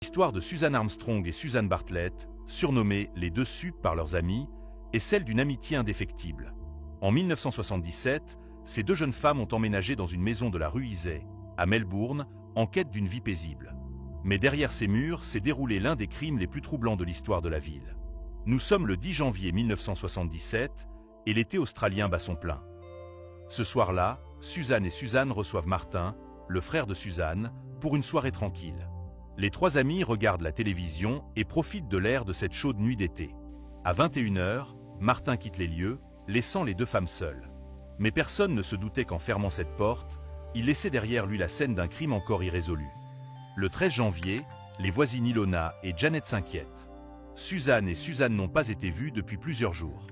L'histoire de Suzanne Armstrong et Suzanne Bartlett, surnommées les deux Su par leurs amis, est celle d'une amitié indéfectible. En 1977, ces deux jeunes femmes ont emménagé dans une maison de la rue Isay, à Melbourne, en quête d'une vie paisible. Mais derrière ces murs s'est déroulé l'un des crimes les plus troublants de l'histoire de la ville. Nous sommes le 10 janvier 1977 et l'été australien bat son plein. Ce soir-là, Suzanne et Suzanne reçoivent Martin, le frère de Suzanne, pour une soirée tranquille. Les trois amis regardent la télévision et profitent de l'air de cette chaude nuit d'été. À 21h, Martin quitte les lieux, laissant les deux femmes seules. Mais personne ne se doutait qu'en fermant cette porte, il laissait derrière lui la scène d'un crime encore irrésolu. Le 13 janvier, les voisines Ilona et Janet s'inquiètent. Suzanne et Suzanne n'ont pas été vues depuis plusieurs jours.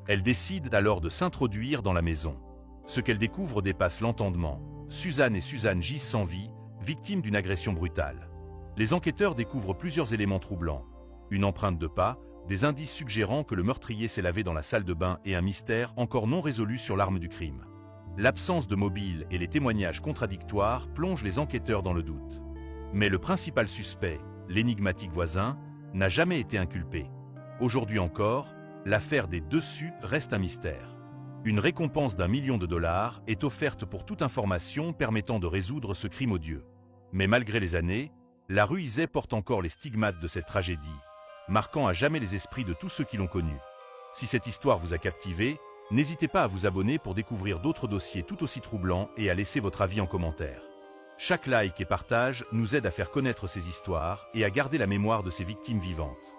Elles décident alors de s'introduire dans la maison. Ce qu'elles découvrent dépasse l'entendement. Suzanne et Suzanne gisent sans vie, victimes d'une agression brutale. Les enquêteurs découvrent plusieurs éléments troublants. Une empreinte de pas, des indices suggérant que le meurtrier s'est lavé dans la salle de bain et un mystère encore non résolu sur l'arme du crime. L'absence de mobile et les témoignages contradictoires plongent les enquêteurs dans le doute. Mais le principal suspect, l'énigmatique voisin, n'a jamais été inculpé. Aujourd'hui encore, l'affaire des deux Su reste un mystère. Une récompense d'1 million de dollars est offerte pour toute information permettant de résoudre ce crime odieux. Mais malgré les années, la rue Isay porte encore les stigmates de cette tragédie, marquant à jamais les esprits de tous ceux qui l'ont connue. Si cette histoire vous a captivé, n'hésitez pas à vous abonner pour découvrir d'autres dossiers tout aussi troublants et à laisser votre avis en commentaire. Chaque like et partage nous aide à faire connaître ces histoires et à garder la mémoire de ces victimes vivantes.